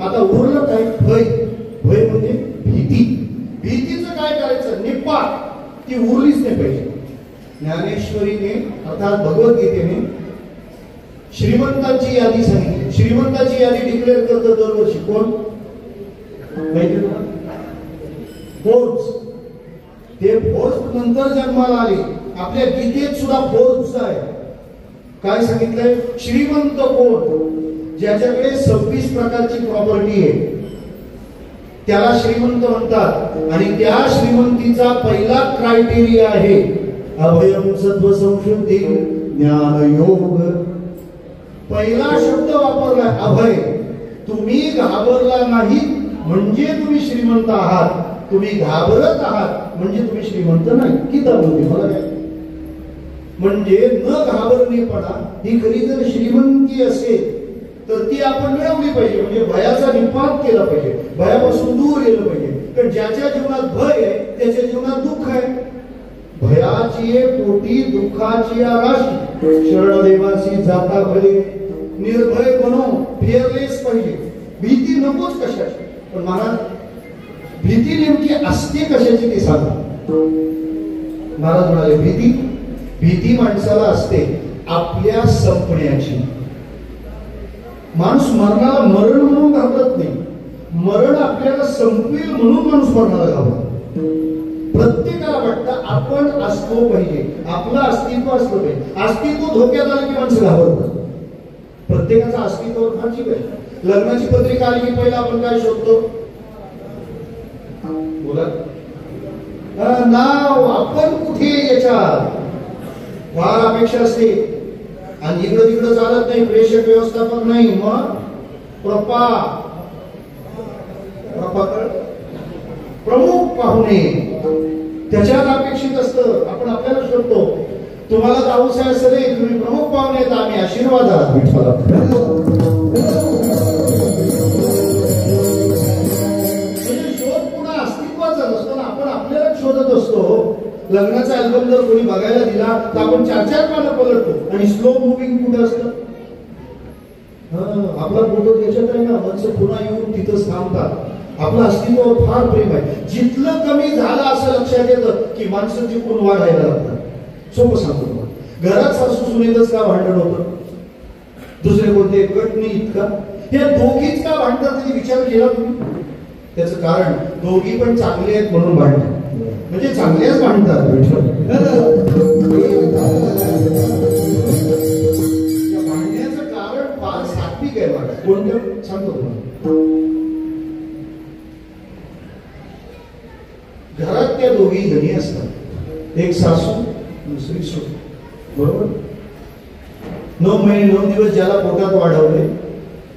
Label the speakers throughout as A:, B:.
A: आता उरलं काय? भय. भय म्हणजे भीती. भीतीचं काय करायचं? निपात ती उरलीच नाही पाहिजे. ज्ञानेश्वरीने अर्थात भगवद्गीतेने श्रीमंतांची यादी सांगितली. श्रीमंताची यादी डिक्लेअर करतो दरवर्षी कोण? फोर्ब्स. ते फोर्ब्स नंतर जन्माला आले. आपल्या गीतेत सुद्धा फोर्ब्स आहे. काय सांगितलंय? श्रीमंत कोण? ज्याच्याकडे 26 प्रकारची प्रॉपर्टी आहे त्याला श्रीमंत म्हणतात. आणि त्या श्रीमंतीचा पहिला क्रायटेरिया आहे अभयम सत्व संशुद्धी ज्ञान योग. पहिला शब्द वापरलाय अभय. तुम्ही घाबरला नाही म्हणजे तुम्ही श्रीमंत आहात. तुम्ही घाबरत आहात म्हणजे तुम्ही श्रीमंत नाही. किती मला काय म्हणजे न घाबरणेपणा ही खरी जर श्रीमंती असेल तर ती आपण मिळवली पाहिजे. म्हणजे भयाचा निपात केला पाहिजे. भयापासून दूर गेलं पाहिजे. कारण ज्याच्या जीवनात भय आहे त्याच्या जीवनात दुःख आहे. भयाची पोटी दुःखाची राशी शरण देवासी जाता भले. निर्भय बनो. फिअरलेस पाहिजे. भीती नकोच कशाची. पण महाराज भीती नेमकी असते कशाची ते सांगा. महाराज म्हणाले भीती माणसाला असते आपल्या संपण्याची. माणूस मरणाला मरण म्हणून घाबरत नाही. मरण आपल्याला संपवेल म्हणून माणूस मरणाला घाबरतो. प्रत्येकाला वाटतं आपण असलो पाहिजे. आपलं अस्तित्व असलं पाहिजे. अस्तित्व धोक्यात आलं की माणसं घाबरतात. प्रत्येकाचं अस्तित्व फारची पाहिजे. लग्नाची पत्रिका आली की पहिला आपण काय शोधतो? बोला नाव. आपण कुठे याच्यात फार अपेक्षा असते. आणि इकडं तिकडं चालत नाही. प्रेषक व्यवस्थापक नाही. मग प्रमुख पाहुणे त्याच्यात अपेक्षित असतं. आपण आपल्याला शोधतो. तुम्हाला जाऊसाय असं नाही. तुम्ही प्रमुख पाहुणे आहेत. आम्ही आशीर्वाद आहात विठ्ठला. शोध पुन्हा अस्तित्वाचा नसतो ना. आपण आपल्याला शोधत असतो. लग्नाचा अल्बम जर कोणी बघायला दिला तर आपण 4-4 पानं पलटतो. आणि स्लो मुव्हिंग कुठे असतं? आपला फोटो त्याच्यात आहे ना. माणसं पुन्हा येऊन तिथंच थांबतात. आपलं अस्तित्व फार प्रेम आहे. जिथलं कमी झालं असं लक्षात येतं की माणसं जिंकून वाढायला लागतात. सोपं सांगतो तुम्हाला. घरात सासू सुनेतच का भांडण होतं? दुसरे कोणते गट नाही इतका. या दोघीच का भांडतात तरी विचार केला तुम्ही? त्याचं कारण दोघी पण चांगले आहेत म्हणून भांडतात. म्हणजे चांगल्याच भांडतात. भांडण्याचं कारण फार सात्विक आहे. मला कोणतं सांगतो तुम्हाला. घरात त्या दोघी जणी असतात. एक सासू दुसरी सून. बरोबर. 9 महिने 9 दिवस ज्याला पोटात वाढवले.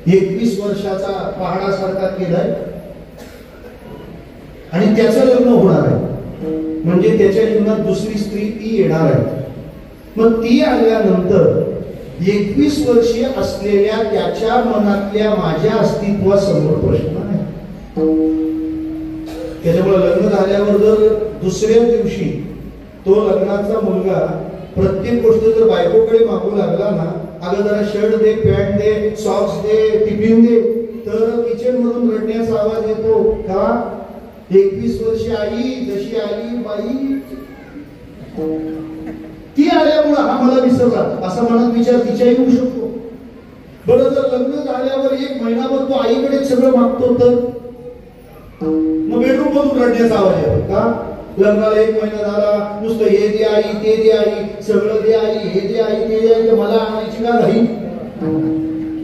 A: 21 वर्षाचा पहाडासारखा केलाय. आणि त्याचं लग्न होणार आहे. म्हणजे त्याच्या जीवनात दुसरी स्त्री ती येणार आहे. मग ती आल्यानंतर 21 वर्षीय असलेल्या त्याच्या मनातल्या माझ्या अस्तित्वासमोर प्रश्न आहे. त्याच्यामुळे लग्न झाल्यावर जर दुसऱ्या दिवशी तो लग्नाचा मुलगा प्रत्येक गोष्ट जर बायकोकडे मागू लागला ना, अगं जरा शर्ट दे, पॅन्ट दे, सॉक्स दे, टिफिन दे, तर किचन मधून रडण्याचा आवाज येतो. का? 21 वर्ष आई जशी आली बाई ती आल्यामुळे हा मला विसरला असा मनात विचार तिच्या येऊ शकतो. बरं जर लग्न झाल्यावर 1 महिनाभर तो आईकडे सगळं मागतो तर मग बेडरूम मधून रडण्याचा आवाज येतो. का? लग्नाला 1 महिना झाला नुसतं हे दे आई ते दे आई सगळं दे आई हे दे आई ते दे आई. मला आणायची का घाई?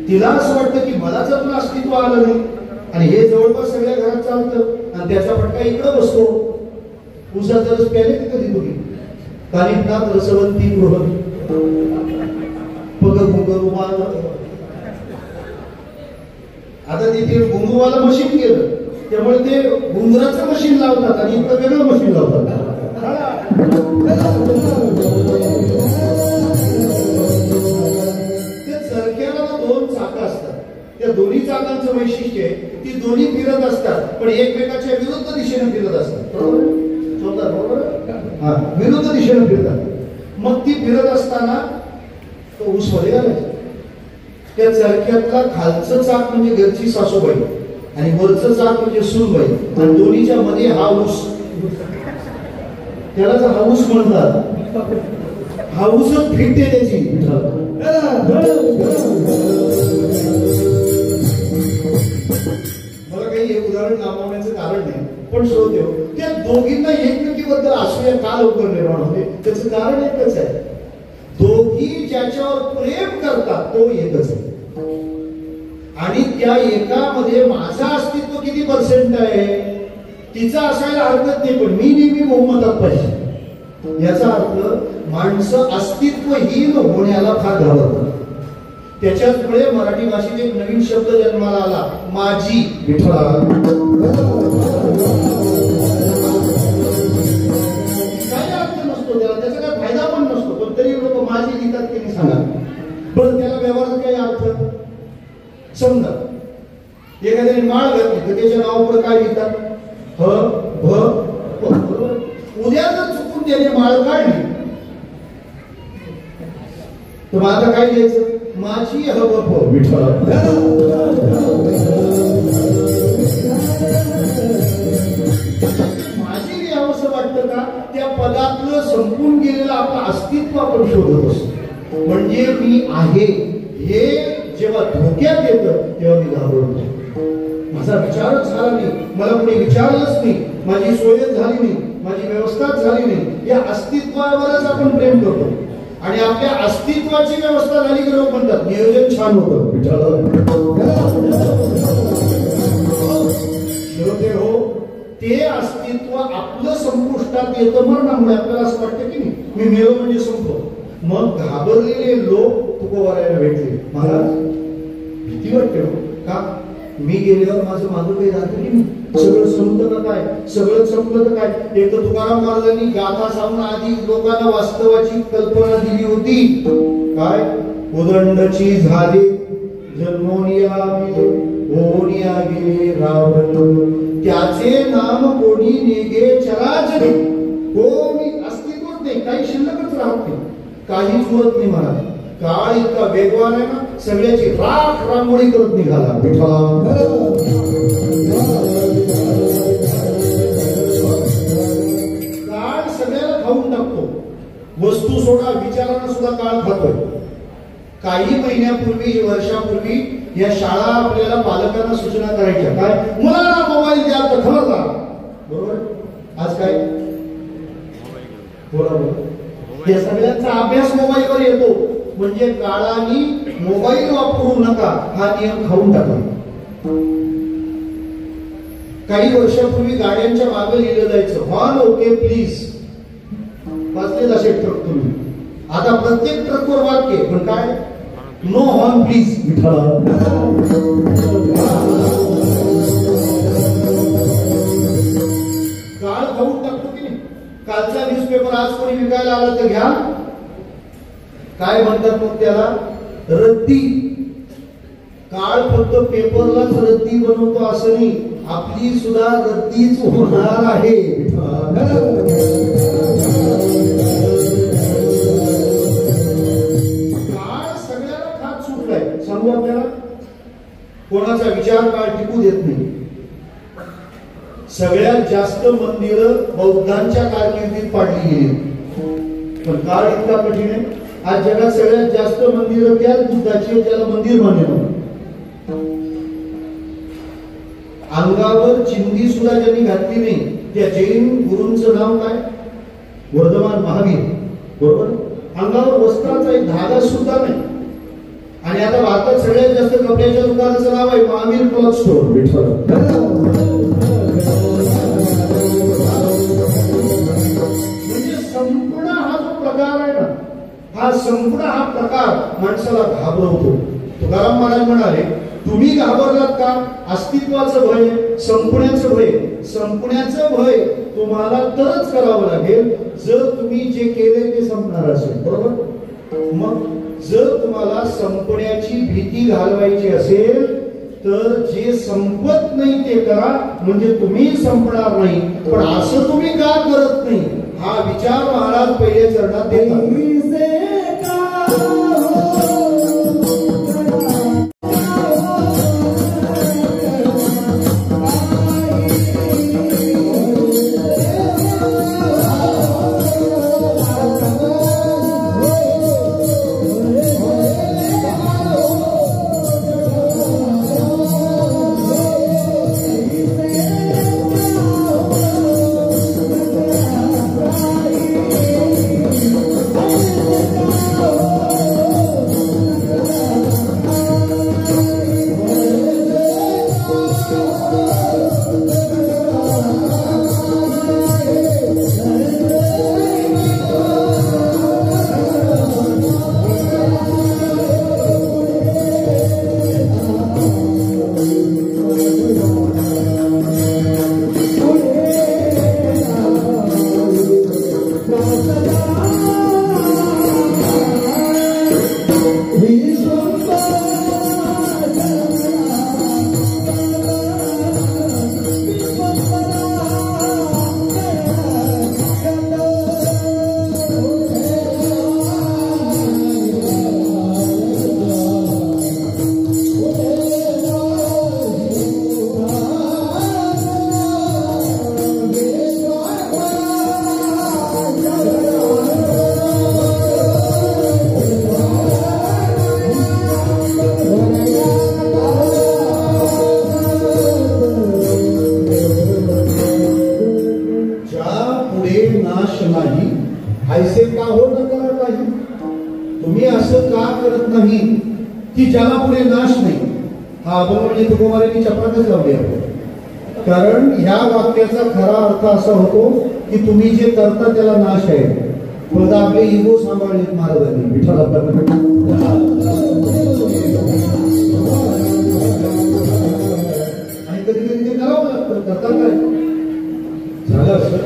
A: तिला असं वाटतं की मलाच आपलं अस्तित्व आलं नाही. आणि हे जवळपास सगळ्या घरात चालतं. आणि त्याचा फटका इकडं बसतो. उसाचा रस प्याले की कधी तुम्ही? कानिफनाथ रसवंती गृह पग घुंगरुवाल. आता तिथे घुंगुवाला मशीन गेलं त्यामुळे ते घुंगराचं मशीन लावतात आणि इकडं वेगळं मशीन लावतात. त्या चरख्याला 2 चाकं असतात. त्या दोन्ही चाकांचं वैशिष्ट्य आहे ती दोन्ही फिरत असतात पण एकमेकाच्या विरुद्ध दिशेने फिरत असतात. बरोबर? हा, विरुद्ध दिशेने फिरतात. मग ती फिरत असताना तो ऊस मध्ये घालायचा. त्या चरख्यातला खालचं चाक म्हणजे घरची सासूबाई आणि वरचं चाक म्हणजे सूनबाई आणि दोन्हीच्या मध्ये हाऊस, त्याला जर हाऊस म्हणतात, हाऊसच फिरते त्याची. मला काही हे उदाहरण लावण्याचं कारण नाही, पण श्रोते हो, त्या दोघींना एकमेकीबद्दल असूया का लवकर निर्माण होते त्याचं कारण एकच आहे, दोघी ज्याच्यावर प्रेम करतात तो एकच आहे. आणि त्या एकामध्ये माझं अस्तित्व किती पर्सेंट आहे तिचं असायला हरकत नाही, पण मी नेहमी बहुमतात पाहिजे. याचा अर्थ माणसं अस्तित्वहीन होण्याला फार घाबरतात. त्याच्याचमुळे मराठी भाषेत एक नवीन शब्द जन्माला आला, माझी. विठ्ठला काय अर्थ नसतो त्याला, त्याचा काय फायदा पण नसतो, पण तरी लोक माझी लिहितात की नाही सांगा बरं. त्याला व्यवहारात काही अर्थ, समजा एखाद्याने माळ घातली तर त्याच्या नावापुढे काय लिहितात, ह भ प. उद्या जर चुकून त्याने माळ काढली तर आता काय लिहायचं, माझी ह भ प. विठ्ठल माझी लिहावंसं वाटतं का, त्या पदातलं संपून गेलेलं आपलं अस्तित्व आपण शोधत असतो. म्हणजे मी आहे हे जेव्हा धोक्यात येतं तेव्हा मी घाबरतो. माझा विचारच झाला नाही, मला कोणी विचारलंच नाही, माझी सोयच झाली नाही, माझी व्यवस्थाच झाली नाही, या अस्तित्वावरच आपण प्रेम करतो. आणि आपल्या अस्तित्वाची व्यवस्था झाली की लोक म्हणतात नियोजन छान होतं. हो, ते अस्तित्व आपलं संपुष्टात येतं मरणामुळे. आपल्याला असं वाटतं की नाही मी मेलो म्हणजे संपतो. मग घाबरलेले लोक तुकोबारायला भेटले, महाराज भीती वाटते का, मी गेल्यावर माझं मागं काही राहतं की नाही, सगळं संपलं का काय, सगळं संपलं तर काय. एक तर तुकाराम महाराजांनी गाथा सांगून आधी लोकांना वास्तवाची कल्पना दिली होती. काय, उदंडची झाले जन्मोनिया ओनिया गेले रावण, त्याचे नाम कोणी नेगे चराचरी. कोणी अस्तित्वच नाही, काही शिल्लकच राहत नाही, काहीच उरत नाही. महाराज काळ इतका वेगवान आहे ना, सगळ्याची राख रांगोळी करत निघाला. काळ सगळ्याला खाऊन टाकतो, वस्तू सोडा विचारांना सुद्धा काळ खातोय. काही महिन्यापूर्वी वर्षापूर्वी या शाळा आपल्याला पालकांना सूचना करायच्या, काय मुलांना मोबाईल द्या तर खबरदार. बरोबर, आज काय बरोबर या सगळ्यांचा अभ्यास मोबाईलवर येतो. म्हणजे काळाने मोबाईल वापरू नका हा नियम खाऊन टाकला. काही वर्षापूर्वी गाड्यांच्या मागे लिहिलं जायचं हॉर्न ओके प्लीज, वाचले असे ट्रक तुम्ही. आता प्रत्येक ट्रकवर वाक्य, पण काय नो हॉर्न प्लीज. काळ खाऊन टाकतो की नाही. कालचा न्यूजपेपर आज कोणी विकायला आला तर घ्या, काय म्हणतात मग त्याला, रद्दी. काळ फक्त पेपरलाच रद्दी बनवतो असं नाही, आपली सुद्धा रद्दीच होणार आहे. काळ सगळ्याला खात सुटलाय. सांगू आपल्याला, कोणाचा विचार काळ टिकू देत नाही. सगळ्यात जास्त मंदिरं बौद्धांच्या कारकिर्दीत पाडली गेली, पण काळ इतका कठीण आहे. आज जगात सगळ्यात जास्त मंदिरं त्याच बुद्धाची, ज्याला मंदिर मान्य नव्हतं. अंगावर चिंदी सुद्धा ज्यांनी घातली नाही त्या जैन गुरूंचं नाव काय, वर्धमान महावीर. बरोबर, अंगावर वस्त्राचा एक धागा सुद्धा नाही. आणि आता भारतात सगळ्यात जास्त कपड्याच्या दुकानाचं नाव आहे महावीर क्लॉथ स्टोर. म्हणजे संपूर्ण हा जो प्रकार आहे ना, हा संपूर्ण हा प्रकार माणसाला घाबरवतो. तुकाराम महाराज म्हणाले, तुम्ही घाबरलात का, अस्तित्वाचं भय, संपण्याचं भय. संपण्याचं भय तुम्हाला तरच करावं लागेल जर तुम्ही जे केले ते संपणार असेल. बरोबर, मग जर तुम्हाला संपण्याची भीती घालवायची असेल तर जे संपत नाही ते करा, म्हणजे तुम्ही संपणार नाही. पण असं तुम्ही का करत नाही हा विचार महाराज पहिल्या चरणात देतात. ऐसे का हो न करत आहे? तुम्ही असं का करत नाही की ज्याला पुढे नाश नाही? हा अभंग म्हणजे तुकोबारांनी चपराकच लावली आहे. कारण ह्या वाक्याचा खरा अर्थ असा होतो की तुम्ही जे करता त्याला नाश आहे. फक्त आपले इगो सांभाळलेत महाराजांनी विठ्ठल आणि कधी कधी ते करावं लागतं. करता काय झालं असं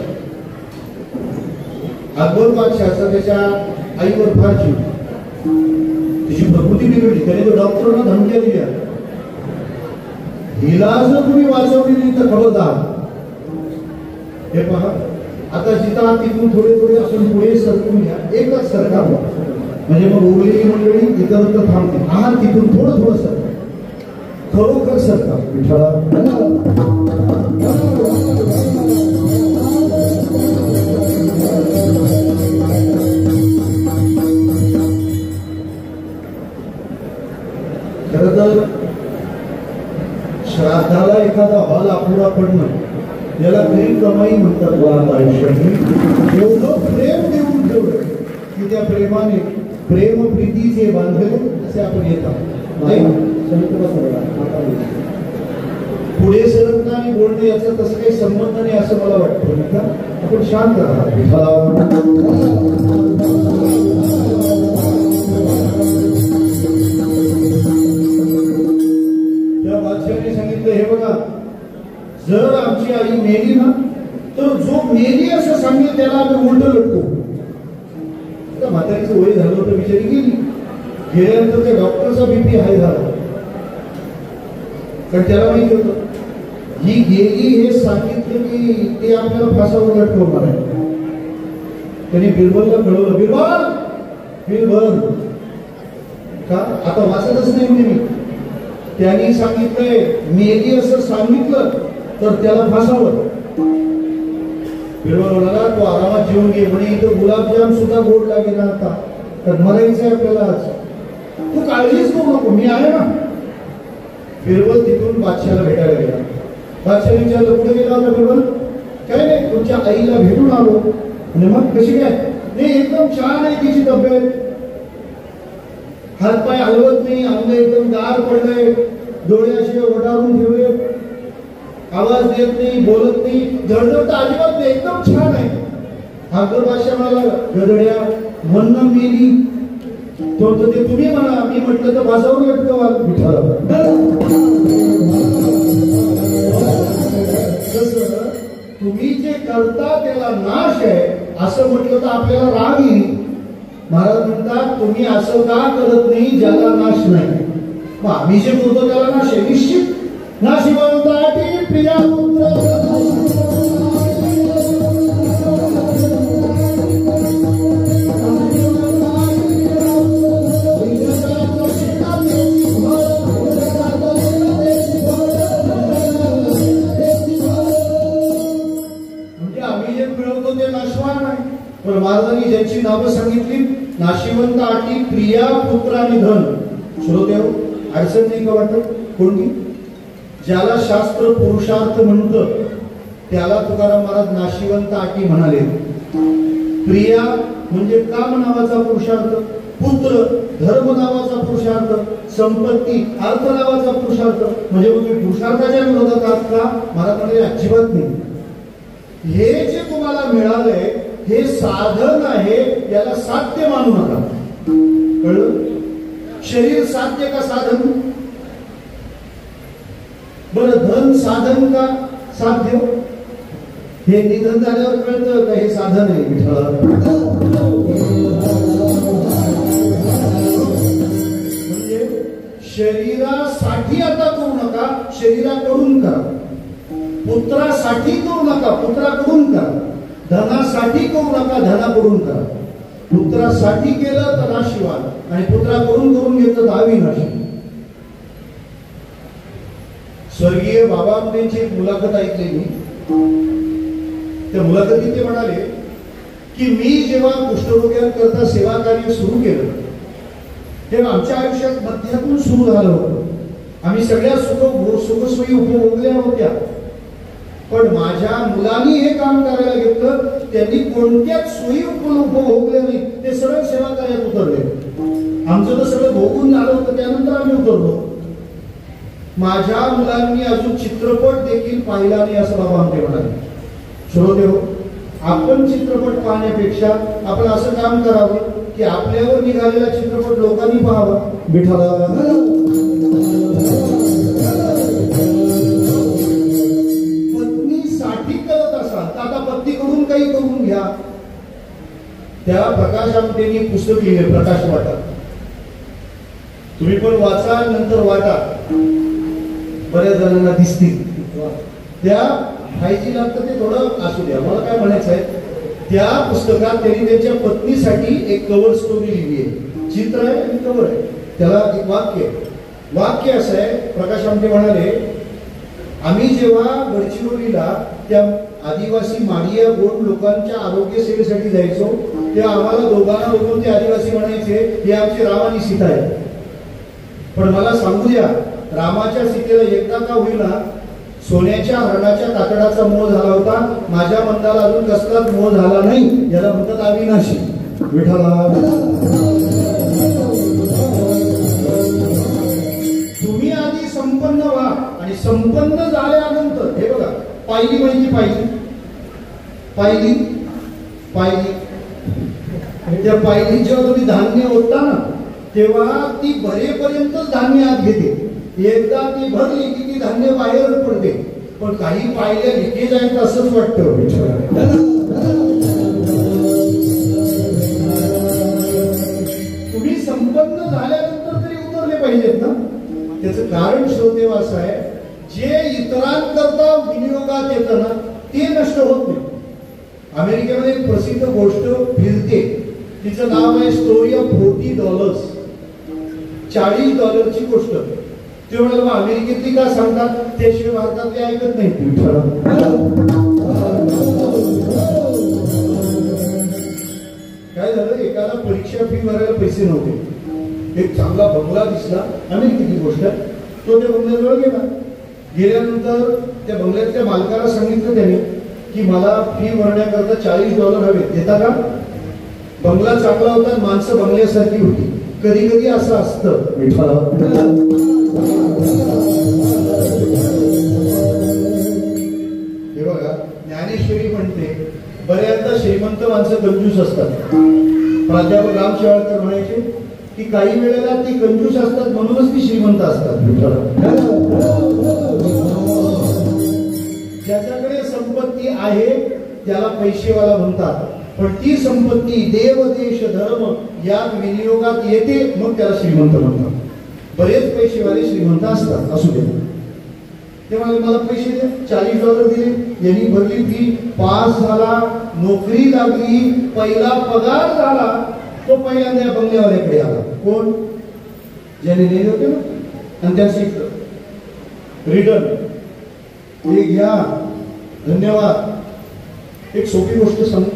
A: अकबर बादशाहचा त्याच्या आईवर फार जीव, तिची प्रकृती बिघडली. त्याने तो डॉक्टरांना धमक्या दिल्या, हिला जर तुम्ही वाचवली नाही तर खबरदार. हे पहा आता जिथं तिथून थोडे थोडे असून पुढे सरकून घ्या. एकच सरकार म्हणजे मग उरलेली मंडळी इतरत्र थांबते. हा तिथून थोडं थोडं सरकार, खरोखर सरकार विठ्ठला. खरं तर श्राद्धाला एखादा हॉल अपुरा पडणं याला खरी कमाई म्हणतात. मुळात आयुष्यात एवढं प्रेम देऊन ठेवलं की त्या प्रेमाने प्रेम प्रीतीचे बांधले असे आपण येतात. पुढे सरकणं आणि बोलणं याचा तसं काही संबंध नाही असं मला वाटतं. आपण शांत राहा. त्या बादशाहाने सांगितलं, हे बघा जर आमची आई मेली ना तर जो मेली असं सांगेल त्याला आम्ही उलट लटकू. त्या म्हातारीचं वय झालं होतं, बिचारी गेली. गेल्यानंतर त्या डॉक्टरचा बीपी हाय झाला. कारण त्याला माहिती होतं ही गेली हे सांगितलं की ते आपल्याला फासावर लटकवणार आहे. त्यांनी बिरबलला कळवलं, बिरबल बिरबल का आता वाचतच नाही म्हणजे मी. त्यांनी सांगितलंय मेली असं सांगितलं तर त्याला फासावर. बिरबल म्हणाला, तू आरामात जेवून घे म्हणे, इथं गुलाबजाम सुद्धा गोड लागेल आता, तर मरायचं आहे आपल्याला आज. तू काळजीच करू नको, मी आहे ना. बिरबल तिथून बादशाला भेटायला गेला. बादशाह विचारलं, कुठे गेला होता बिरबल? काय नाही, तुमच्या आईला भेटून आलो. आणि मग कशी काय? नाही एकदम छान आहे तिची तब्येत, हातपाय हलवत नाही, अंग एकदम गार पडलंय, डोळे असे ओढारून ठेवले, आवाज देत नाही, बोलत नाही, धडधड अजिबात नाही, एकदम छान आहे. अकबर बादशाह म्हणाला, गधड्या म्हणणं मेली तो ते तुम्ही म्हणा, मी म्हटलं तर भासावर लटकवाल. तुम्ही जे करता त्याला नाश आहे असं म्हटलं तर आपल्याला राग येईल. महाराज म्हणतात, तुम्ही असं का करत नाही ज्याला नाश नाही? मग आम्ही जे बोलतो त्याला नाश आहे निश्चित. नाशिवंताटी प्रिया पुत्र पण महाराजांनी ज्यांची नावं सांगितली, नाशिवंत आटी प्रिया पुत्र आणि धन. श्रोते हो, अडचण नाही का वाटत? कोणती? ज्याला शास्त्र पुरुषार्थ म्हणतं त्याला तुकाराम महाराज नाशिवंत आटी म्हणाले. प्रिया म्हणजे काम नावाचा पुरुषार्थ, पुत्र धर्म नावाचा पुरुषार्थ, संपत्ती अर्थ नावाचा पुरुषार्थ. म्हणजे तुम्ही पुरुषार्थाच्या विरोधात आहात का? महाराज म्हणाले अजिबात नाही. हे जे तुम्हाला मिळालंय हे साधन आहे, याला साध्य मानू नका. कळलं? शरीर साध्य का साधन? बरं, धन साधन का साध्य? हे निधन झाल्यावर कळतं का हे साधन आहे. म्हणजे शरीरासाठी आता करू नका, शरीराकडून करा. पुत्रासाठी करू नका, पुत्राकडून करा. धनासाठी करू नका, धनाकडून करा. पुत्रासाठी केलं तर नाशिवान, आणि पुत्राकडून करून घेतलं तर अविनाशी. स्वर्गीय बाबा आमटेंची एक मुलाखत ऐकली मी. त्या मुलाखतीत ते म्हणाले की मी जेव्हा कुष्ठरोग्यांकरता सेवा कार्य सुरू केलं तेव्हा आमच्या आयुष्यात मध्यातून सुरू झालं होतं. आम्ही सगळ्या सुखसोयी उपभोगल्या होत्या, पण माझ्या मुलांनी हे काम करायला घेतलं, त्यांनी कोणत्याच सोयी उपभोगल्या नाही, ते सरळ सेवा कार्यात उतरले. आमचं तर सगळं भोगून झालं होतं, त्यानंतर आम्ही उतरलो. माझ्या मुलांनी अजून चित्रपट देखील पाहिला नाही असं बाबा आमचे म्हणाले. श्रोते हो, आपण चित्रपट पाहण्यापेक्षा आपण असं काम करावं की आपल्यावर निघालेला चित्रपट लोकांनी पाहावा. पत्नीसाठी करत असाल तर आता पत्नीकडून काही करून घ्या. त्या प्रकाश आमटेंनी पुस्तक लिहिले, प्रकाश वाटा. तुम्ही पण वाचा, नंतर वाटा, बऱ्याच जणांना दिसतील. त्या फायजी लागतं ते थोडं असू द्या. मला काय म्हणायचं आहे, त्या पुस्तकात त्यांनी त्यांच्या पत्नीसाठी एक कव्हर स्टोरी लिहिली आहे. चित्र आहे आणि कव्हर आहे. त्याला एक वाक्य असं आहे. प्रकाश आमटे म्हणाले, आम्ही जेव्हा गडचिरोलीला त्या आदिवासी माडिया गोंड लोकांच्या आरोग्य सेवेसाठी जायचो, तेव्हा आम्हाला दोघांना बघून ते आदिवासी म्हणायचे, हे आमची राम आणि सीता आहे. पण मला सांगू द्या, रामाच्या सीतेला एकदा का होईना सोन्याच्या हरणाच्या कातडाचा मोह झाला होता. माझ्या मंदाला अजून कसलाच मोह झाला नाही. याला म्हणतात अविनाशी. विठ्ठला, तुम्ही आधी संपन्न व्हा आणि संपन्न झाल्यानंतर हे बघा, पाहिली माहिती पाहिली त्या पाहिली जेव्हा तुम्ही धान्य ओतता ना, तेव्हा ती भरेपर्यंतच धान्य आत घेते. एकदा ती भरली की ती धान्य बाहेर पडते. पण काही पाहिल्या लिकेज आहेत असंच वाटतं. तुम्ही संपन्न झाल्यानंतर तरी उतरले पाहिजेत ना. त्याचं कारण श्रोते असं आहे, जे इतरांकरता विनियोगात येतं ना ते नष्ट होत नाही. अमेरिकेमध्ये एक प्रसिद्ध गोष्ट फिरते, तिचं नाव आहे स्टोरी ऑफ $40. $40ची गोष्ट. ते म्हणाल अमेरिकेतली का सांगतात, त्याशिवाय भारतातले ऐकत नाही. काय झालं, एकाला परीक्षा फी भरायला पैसे नव्हते. एक चांगला बंगला दिसला, अमेरिकेतली गोष्ट. तो त्या बंगल्याजवळ गेल्यानंतर त्या बंगल्यातल्या मालकाला सांगितलं त्याने की मला फी भरण्याकरता $40 हवे, देता का? बंगला चांगला होता, माणसं बंगल्यासारखी होती. कधी कधी असं असतं. हे बघा, ज्ञानेश्वरी म्हणते, बऱ्याचदा श्रीमंत माणसं कंजूस असतात. प्राध्यापक राम शेवाळकर म्हणायचे की काही वेळेला ती कंजूस असतात म्हणूनच ती श्रीमंत असतात. ज्याच्याकडे संपत्ती आहे त्याला पैसेवाला म्हणतात. पण ती संपत्ती देव देश धर्म यात विनियोगात येते, मग त्याला श्रीमंत म्हणतात. बरेच पैसेवाले श्रीमंत असतात, असू दे. ते मला पैसे दे, $40 दिले, यांनी भरली फी, पास झाला, नोकरी लागली, पहिला पगार झाला. तो पहिल्यांदा या बंगल्यावाल्याकडे आला. कोण? ज्याने नेले होते ना, आणि त्या शिकलं रिटर्न, हे घ्या, धन्यवाद. एक सोपी गोष्ट सांगू,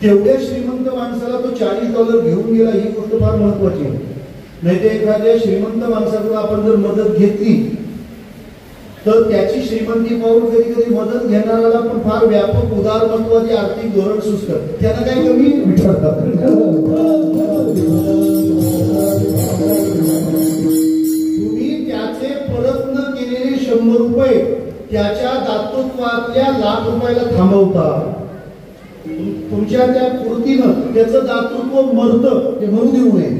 A: तेवढ्या श्रीमंत माणसाला तो $40 घेऊन गेला, ही गोष्ट फार महत्वाची आहे. नाही तर एखाद्या श्रीमंत माणसाकडून आपण जर मदत घेतली तर त्याची श्रीमंती पाहून कधी कधी मदत घेणाऱ्याला पण फार व्यापक उदारमत्वाची आर्थिक धोरण सुचतं. त्यांना काही कमी विचारतात. तुम्ही त्याचे परत न केलेले $100 त्याच्या दातृत्वातल्या ₹1,00,000 थांबवता. तुमच्या त्या कृतीनं त्याचं दातृत्व मरतं, ते मरू देऊ नये.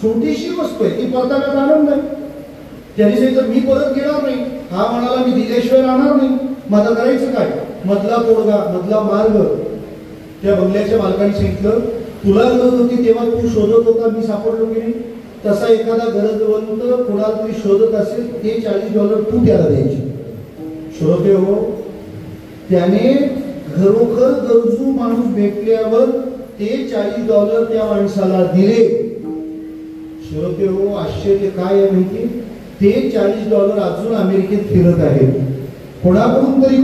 A: छोटीशी वस्तू आहे, ती परताव्याचा आनंद आहे. त्याने सांगितलं मी परत घेणार नाही. हा म्हणाला मी दिल्याशिवाय राहणार नाही. माझं करायचं काय? मधला तोडगा, मधला मार्ग. त्या बंगल्याच्या मालकाने सांगितलं, तुला गरज होती तेव्हा तू शोधत होता, मी सापडलो की नाही. तसा एखादा गरजवंत कोणाला तरी शोधत असेल, ते $40 तू त्याला द्यायचे. श्रोते हो, त्याने खरोखर गरजू माणूस भेटल्यावर ते $40 त्या माणसाला दिले. श्रोते हो, आश्चर्य काय आहे माहिती, ते $40 अजून अमेरिकेत फिरत आहेत. कोणाकडून तरी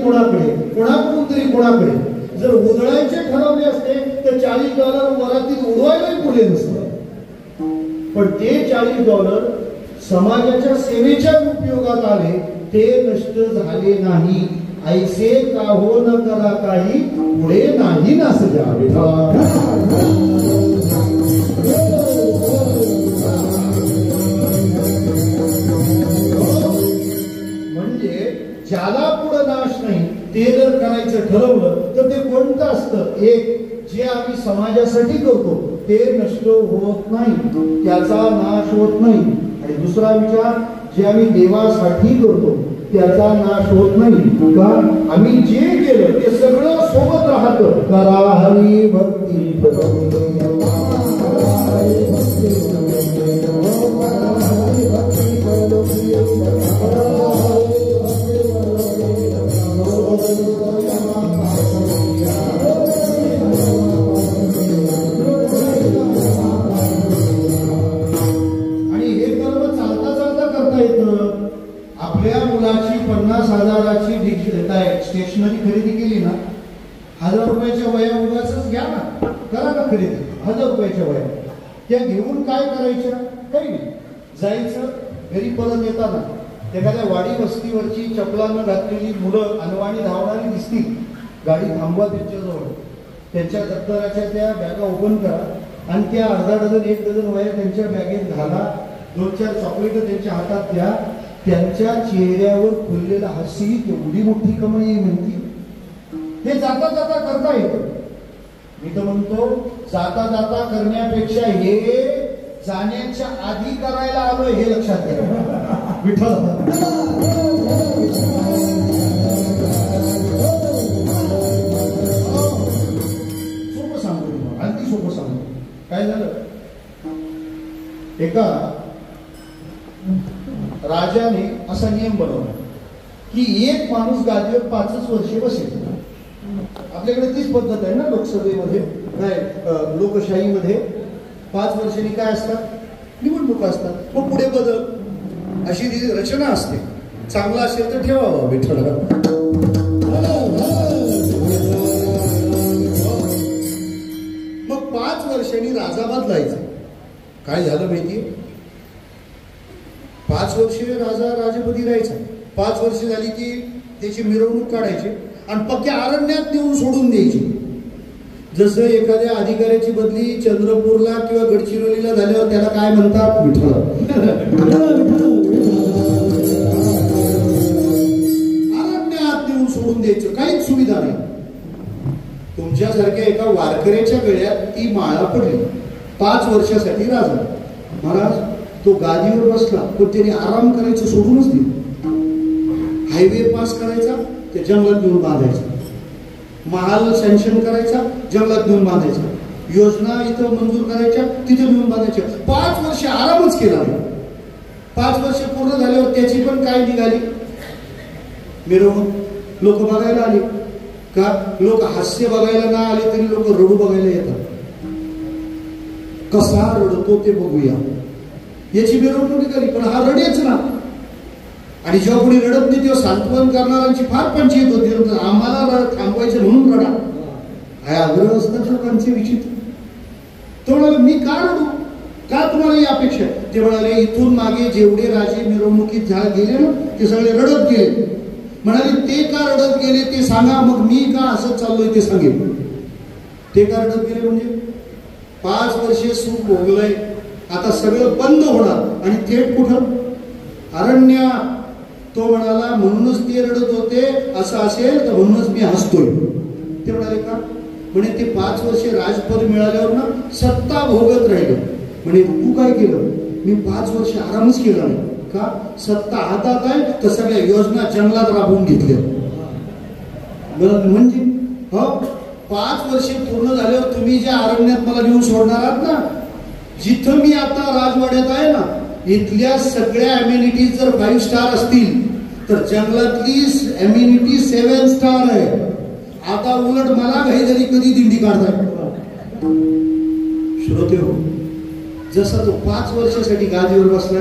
A: कोणाकडे. जर उधळायचे ठरवले असते तर $40 वरातीत उडवायलाही पुढे नसतं. पण ते $40 समाजाच्या सेवेच्या उपयोगात आले, ते नष्ट झाले नाही. ऐसे का हो न करा काही पुढे नाही नास जा म्हणजे ज्याला पुढे नाश नाही ते जर करायचं ठरवलं तर ते कोणतं असतं? एक, जे आम्ही समाजासाठी करतो ते नष्ट होत नाही, त्याचा नाश होत नाही. आणि दुसरा विचार, जे आम्ही देवासाठी करतो त्याचा नाश होत नाही का? आम्ही जे केलं ते सगळं सोबत राहतं. करा हरी भक्ती आपल्या मुलाची 50,000ची स्टेशनरी खरेदी केली ना, 1000 रुपयाच्या वया उगाच घ्या ना, करा ना खरेदी 1000 रुपयाच्या वया. त्या घेऊन काय करायच्या? काही नाही, जायचं घरी परत येताना एखाद्या वाडी वस्तीवरची चपलानं घातलेली मुलं अनवाणी धावणारी दिसतील, गाडी थांबवा त्यांच्याजवळ, त्यांच्या दप्तराच्या त्या बॅगा ओपन करा आणि त्या अर्धा डझन 1 डझन वया त्यांच्या बॅगेत घाला, 2-4 चॉकलेट त्यांच्या हातात द्या. त्यांच्या चेहऱ्यावर खुललेला हास्य एवढी मोठी कमाई म्हणती. हे जाता जाता करता येतं. मी तर म्हणतो जाता जाता करण्यापेक्षा हे जाण्याच्या आधी करायला आलोय हे लक्षात घ्या. विठ्ठल सोपं सांगतो तुम्हाला, अगदी सोपं सांगतो. काय झालं, एका राजाने असा नियम बनवला की एक माणूस गादीवर 5 वर्षे बसेल. आपल्याकडे तीच पद्धत आहे ना लोकसभेमध्ये, काय लोकशाहीमध्ये 5 वर्षांनी काय असतात, निवडणुका असतात, मग पुढे बदल, अशी ती रचना असते. चांगला असेल तर ठेवावं विठ्ठल. मग 5 वर्षांनी राजा बदलायचा. काय झालं माहितीये, 5 वर्षे राजा राजपदी राहायचा. 5 वर्ष झाली की त्याची मिरवणूक काढायची आणि पक्क्या अरण्यात नेऊन सोडून द्यायची. जसं एखाद्या अधिकाऱ्याची बदली चंद्रपूरला किंवा गडचिरोलीला झाल्यावर त्याला काय म्हणतात, विठ्ठल. अरण्यात नेऊन सोडून द्यायचं, काहीच सुविधा नाही. तुमच्यासारख्या एका वारकऱ्याच्या गळ्यात ती माळा पडली. 5 वर्षासाठी राजा महाराज तो गादीवर बसला, पण त्याने आराम करायचं सोडूनच दिलं. हायवे पास करायचा, ते जंगलात नेऊन बांधायचा. महाल सँक्शन करायचा, जंगलात नेऊन बांधायचा. योजना इथं मंजूर करायच्या, तिथे नेऊन बांधायच्या. 5 वर्ष आरामच केला. 5 वर्ष पूर्ण झाल्यावर त्याची पण काय निघाली, मिरवणूक. लोक बघायला आले का? लोक हास्य बघायला ना आले तरी लोक रडू बघायला येतात. कसा रडतो ते बघूया, याची मिरवणूक निघाली. पण हा रडेच ना. आणि जेव्हा कोणी रडत नाही तेव्हा सांत्वन करणाऱ्यांची फार पंचायत होती. आम्हाला थांबवायचं म्हणून रडा, हा आग्रह असतात लोकांचे विचित्र. तो म्हणाला मी का रडू, का तुम्हाला ही अपेक्षा? ते म्हणाले इथून मागे जेवढे राजे मिरवणुकीत गेले ना ते सगळे रडत गेले. म्हणाले ते का रडत गेले ते सांगा, मग मी का असं चाललोय ते सांगेल. ते का रडत गेले म्हणजे 5 वर्षे सुख भोगलंय, आता सगळं बंद होणार आणि थेट कुठं, अरण्यात. तो म्हणाला म्हणूनच ते रडत होते, असं असेल तर म्हणूनच मी हसतोय. ते म्हणाले का? म्हणे ते 5 वर्षे राजपद मिळाल्यावर ना सत्ता भोगत राहिले. म्हणे तू काय केलं? मी 5 वर्ष आरामच केला नाही. का? सत्ता हातात आहे तर सगळ्या योजना जंगलात राबवून घेतल्या. म्हणजे हो 5 वर्षे पूर्ण झाल्यावर तुम्ही ज्या अरण्यात मला नेऊन सोडणार आहात ना, जिथं मी आता राजवाड्यात आहे ना, इथल्या सगळ्या अम्युनिटीज जर 5 स्टार असतील तर जंगलातली अम्युनिटी 7 स्टार आहे. आता उलट मला घाई झाली, कधी दिंडी काढताय. श्रोते हो, जसा तो 5 वर्षासाठी गादीवर बसला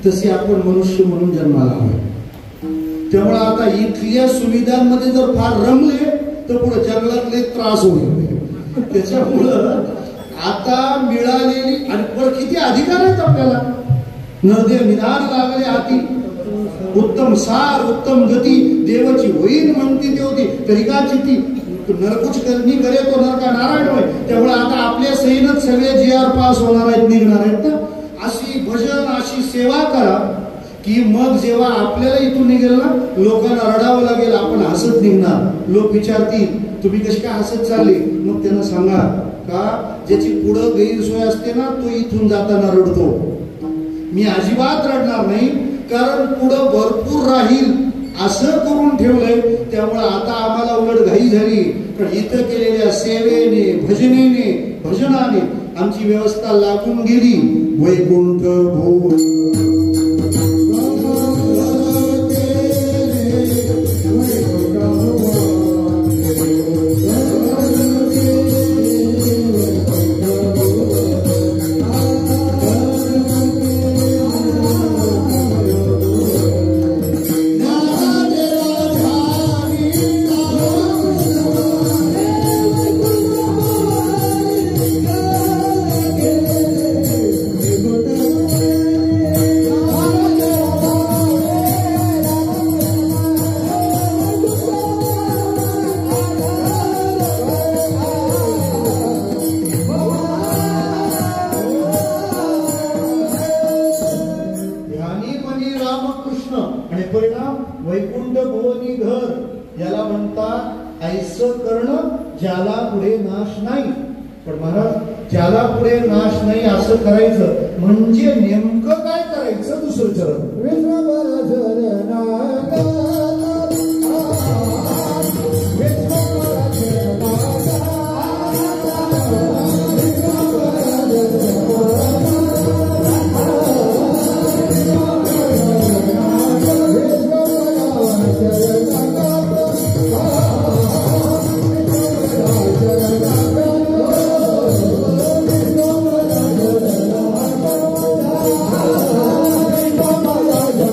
A: तसे आपण मनुष्य म्हणून जन्माला आलो. त्यामुळे आता इथल्या सुविधांमध्ये जर फार रमले तर पुढे जंगलातले त्रास होईल. त्याच्यामुळं आता मिळालेली आणि किती अधिकार आहेत आपल्याला. नरदेव निधान लागले हाती, उत्तम सार उत्तम गती, देवाची होईल म्हणती ते होती तरी का चिती, नरकुच करणी करे तो नरका नारायण होय. त्यामुळे आता आपल्या सहीनच सगळे JR पास होणार आहेत, निघणार आहेत ना. अशी भजन अशी सेवा करा की मग जेव्हा आपल्याला इथून निघेल ना, लोकांना रडावं लागेल, आपण हसत निघणार. लोक विचारतील तुम्ही कशी काय हसत चालले, मग त्यांना सांगा का ज्याची पुढं गैरसोय असते ना तो इथून जाताना रडतो. मी अजिबात रडणार नाही, कारण पुढं भरपूर राहील असं करून ठेवलंय. त्यामुळे आता आम्हाला उलट घाई झाली, पण इथं केलेल्या सेवेने भजनेने भजनाने आमची व्यवस्था लागून गेली. वैकुंठ भोग वैकुंठ भुवनी घर याला म्हणतात ऐसं करणं ज्याला पुढे नाश नाही. पण महाराज ज्याला पुढे नाश नाही असं करायचं म्हणजे नेमकं काय करायचं? दुसरं चरण
B: Bye.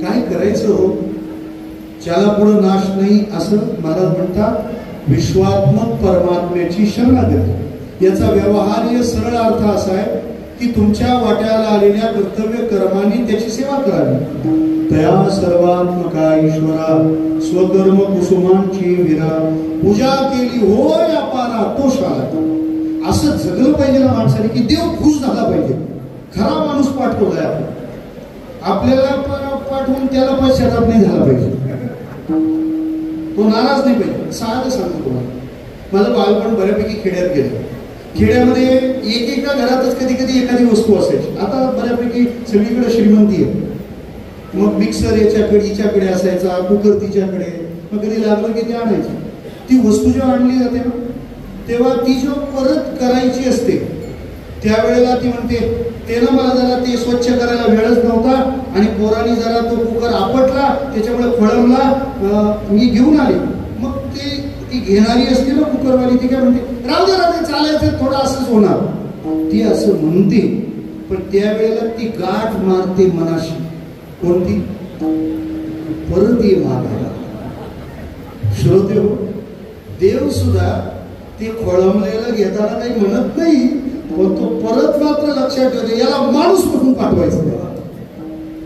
A: काय करायचं हो, ज्याला पुढे नाश नाही असं महाराज म्हणतात विश्वात्मक परमात्म्याची शरणागती. याचा व्यवहार्य सरळ अर्थ असा आहे की तुमच्या वाट्याला आलेल्या कर्तव्य कर्मांनी त्याची सेवा करावी. तया सर्वात्मका ईश्वरा स्वकर्म कुसुमांची विरा पूजा केली होय अपारा तो शाला. असं जगलं पाहिजे ना माणसाने की देव खुश झाला पाहिजे. खरा माणूस पाठवलाय आपण, आपल्याला पाठवून त्याला पश्चाताप नाही झाला पाहिजे, तो नाराज नाही पाहिजे. साधं सांगतो तुम्हाला, माझं बालपण बऱ्यापैकी खेड्यात गेलं. खेड्यामध्ये एकेका घरातच कधी कधी एखादी वस्तू असायची. आता बऱ्यापैकी सगळीकडे श्रीमंती आहे. मग मिक्सर याच्याकडे हिच्याकडे असायचा, कुकर तिच्याकडे. मग कधी लागलं की ते आणायचं. ती वस्तू जेव्हा आणली जाते ना तेव्हा ती जेव्हा परत करायची असते त्यावेळेला ती म्हणते ते ना मला जरा ते स्वच्छ करायला वेळच नव्हता आणि पोराने जरा तो कुकर आपटला त्याच्यामुळे फळवला, मी घेऊन आले. मग ती घेणारी असते ना कुकरवाली, ती काय म्हणते राहू दे चालायचं थोडं असंच होणार. ती असं म्हणते पण त्यावेळेला ती गाठ मारते मनाशी. कोणती? परत ये मागायला. श्रोते हो, देव सुद्धा ते खोळंबलेलं घेताना काही म्हणत नाही, पण तो परत मात्र लक्षात ठेवतो याला माणूस म्हणून पाठवायचं.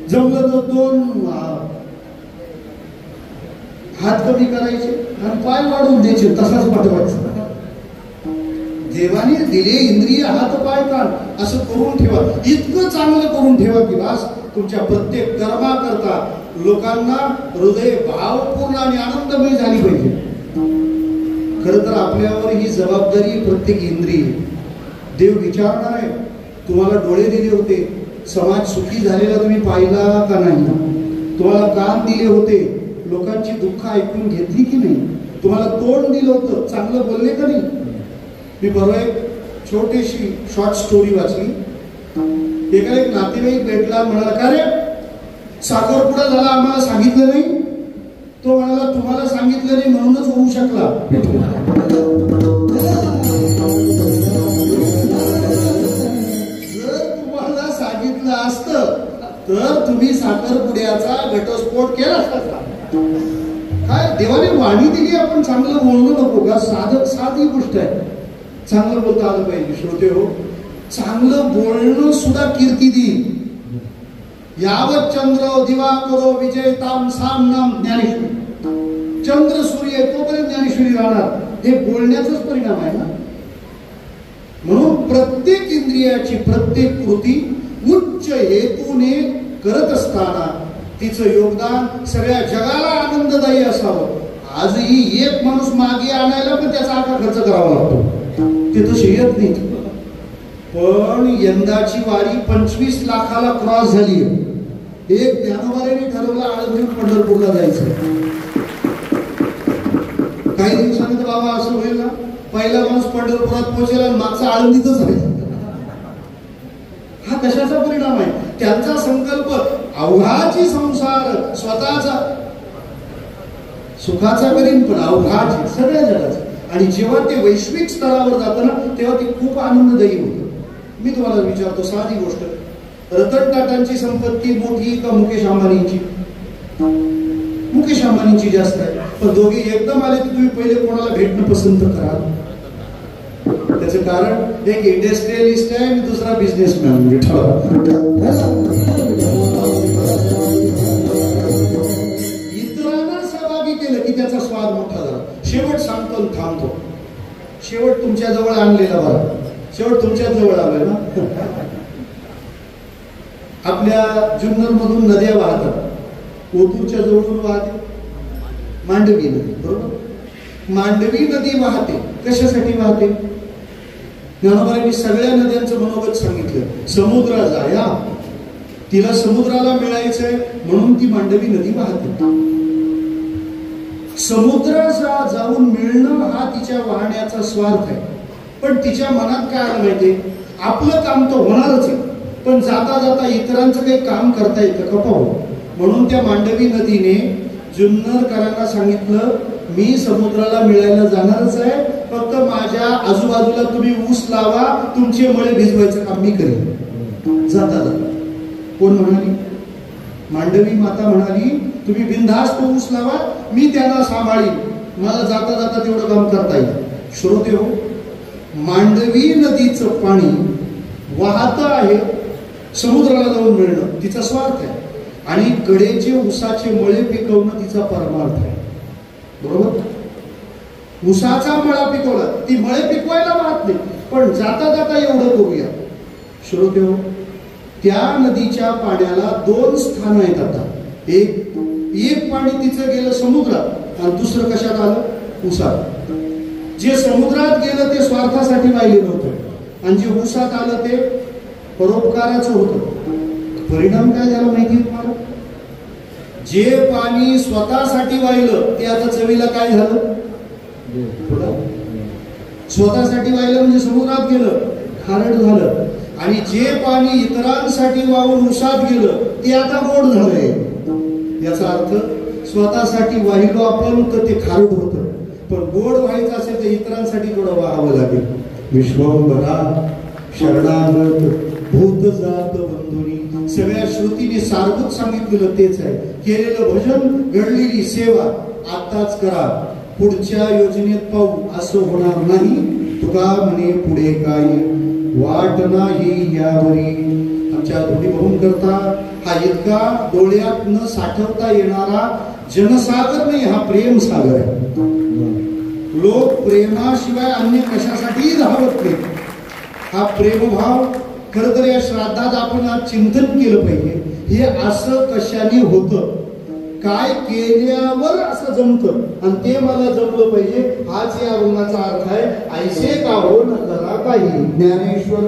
A: जमलं तर 2 हात कमी करायचे आणि पाय वाढवून द्यायचे, तसाच पाठवायचं. देवाने दिले इंद्रिय हात पाय कान असं करून ठेवा, इतकं चांगलं करून ठेवा की बस तुमच्या प्रत्येक कर्माकरता लोकांना हृदय भावपूर्ण आणि आनंदमय झाली पाहिजे. खरं तर आपल्यावर ही जबाबदारी प्रत्येक इंद्रिय. देव विचारणार आहे तुम्हाला डोळे दिले होते, समाज सुखी झालेला तुम्ही पाहिला का नाही? तुम्हाला कान दिले होते, लोकांची दुःख ऐकून घेतली की नाही? तुम्हाला तोंड दिलं होतं, चांगलं बोलले का नाही? मी परवा एक छोटीशी शॉर्ट स्टोरी वाचली. एका एक नातेवाईक भेटला, म्हणाला का रे साखरपुडा झाला आम्हाला सांगितलं नाही? तो म्हणाला तुम्हाला सांगितलं नाही म्हणूनच होऊ शकला. जर तुम्हाला सांगितलं असतं तर तुम्ही साखरपुड्याचा घटस्फोट केला असता. काय देवाने वाणी दिली, आपण चांगलं बोलणं नको का? साधी गोष्ट आहे, चांगलं बोलता आलं पाहिजे. श्रोते हो, चांगलं बोलणं सुद्धा कीर्ती देईल. यावत चंद्र दिवाकरो विजयताम साम नाम ज्ञानेश्वरी. चंद्र सूर्य तोपर्यंत ज्ञानेश्वरी राहणार. हे बोलण्याचाच परिणाम आहे ना. म्हणून प्रत्येक इंद्रियाची प्रत्येक कृती उच्च हेतूने करत असताना तिचं योगदान सगळ्या जगाला आनंददायी असावं. आजही एक माणूस मागे आणायला पण त्याचा आका खर्च करावा लागतो, ते तर येत नाही. पण यंदाची वारी 25 लाखाला क्रॉस झाली. एक ज्ञानोबाने ठरवलं आळंदीहून पंढरपूरला जायचं. काही दिवसानंतर बाबा असं होईल ना, पहिला माणूस पंढरपुरात पोहोचेल आणि मागचा आळंदीतच आहे. हा कशाचा परिणाम आहे? त्यांचा संकल्प अवघाची संसार स्वतःचा सुखाचा करीन पण अवघाची सगळ्या जगाचा. आणि जेव्हा ते वैश्विक स्तरावर जातं ना तेव्हा ते खूप आनंददायी होतं. मी तुम्हाला विचारतो साधी गोष्ट, रतन टाटांची संपत्ती मोठी का मुकेश अंबानींची? मुकेश अंबानींची जास्त आहे. पण दोघे एकदम आले तर तुम्ही पहिले कोणाला भेटणं पसंत कराल? कारण एक इंडस्ट्रियलिस्ट आहे आणि दुसरा बिझनेसमॅन इतरांना सहभागी केलं की त्याचा स्वाद मोठा झाला. शेवट सांगतो थांबतो. शेवट तुमच्या जवळ आणलेला बघा. शेवट तुमच्या जवळ आलोय ना. आपल्या जुन्नर मधून नद्या वाहतात. ओतूरच्या जवळून वाहते मांडवी नदी, बरोबर. मांडवी नदी वाहते. कशासाठी वाहते? ज्ञानोबांनी सगळ्या नद्यांचं मनोगत सांगितलं. समुद्र जाया, तिला समुद्राला मिळायचंय म्हणून ती मांडवी नदी वाहते. समुद्राचा जाऊन मिळणं हा तिच्या वाहण्याचा स्वार्थ आहे. पण तिच्या मनात काय आलं माहितीये, आपलं काम तर होणारच आहे, पण जाता जाता इतरांचं काही काम करता येतं का पाहू. म्हणून त्या मांडवी नदीने जुन्नरकरांना सांगितलं, मी समुद्राला मिळायला जाणारच आहे, फक्त माझ्या आजूबाजूला तुम्ही ऊस लावा, तुमचे मळे भिजवायचं काम मी करेन. जाता जाता कोण म्हणाली? मांडवी माता म्हणाली, तुम्ही बिनधास्त ऊस लावा, मी त्यांना सांभाळीन, मला जाता जाता तेवढं काम करता येईल. श्रोते हो, मांडवी नदीचं पाणी वाहत आहे, समुद्राला जाऊन मिळणं तिचा स्वार्थ आहे, आणि कडेचे ऊसाचे मळे पिकवणं तिचा परमार्थ आहे. बरोबर. ऊसाचा मळा पिकवला, ती मळे पिकवायला वाहत नाही, पण जाता जाता एवढं करूया. श्रोते हो, त्या नदीच्या पाण्याला दोन स्थान आहेत आता. एक पाणी तिचं गेलं समुद्रात आणि दुसरं कशात आलं? ऊसात. जे समुद्रात गेलं ते स्वार्थासाठी वाहिलेलं होतं, आणि जे ऊसात आलं ते परोपकाराचं होतं. परिणाम काय झाला माहिती तुम्हाला? जे पाणी स्वतःसाठी वाहिलं ते आता चवीला काय झालं? स्वतःसाठी वाहिलं म्हणजे समुद्रात गेलं, खारट झालं. आणि जे पाणी इतरांसाठी वाहून उसात गेलं ते आता गोड झालंय. याचा अर्थ स्वतःसाठी वाहिलो आपण तर ते खारट होतं, पण गोड व्हायचं असेल तर इतरांसाठी थोडं वाहावं लागेल. विश्वंभरा शरणागत भूत जात बंधुनी, सगळ्या श्रुतीने सारभूत सांगितलेलं तेच आहे. केलेलं भजन, घडलेली सेवा आताच करा, पुढच्या योजनेत पाहू असं होणार नाही. तुका म्हणे पुढे काय वाट नाही यावरी. आमच्या धोंडीभाऊन करता हा इतका डोळ्यात न साठवता येणारा जनसागर नाही, हा प्रेम सागर आहे. लोक प्रेमाशिवाय अन्य कशासाठी धावत नाही. हा प्रेमभाव खरं तर या श्राद्धात आपण आज चिंतन केलं पाहिजे. हे असं कशाने होतं, काय केल्यावर असं जमतं, आणि ते मला जमलं पाहिजे, हाच या ऋणाचा अर्थ आहे. ऐसे का हो न करा काही. ज्ञानेश्वर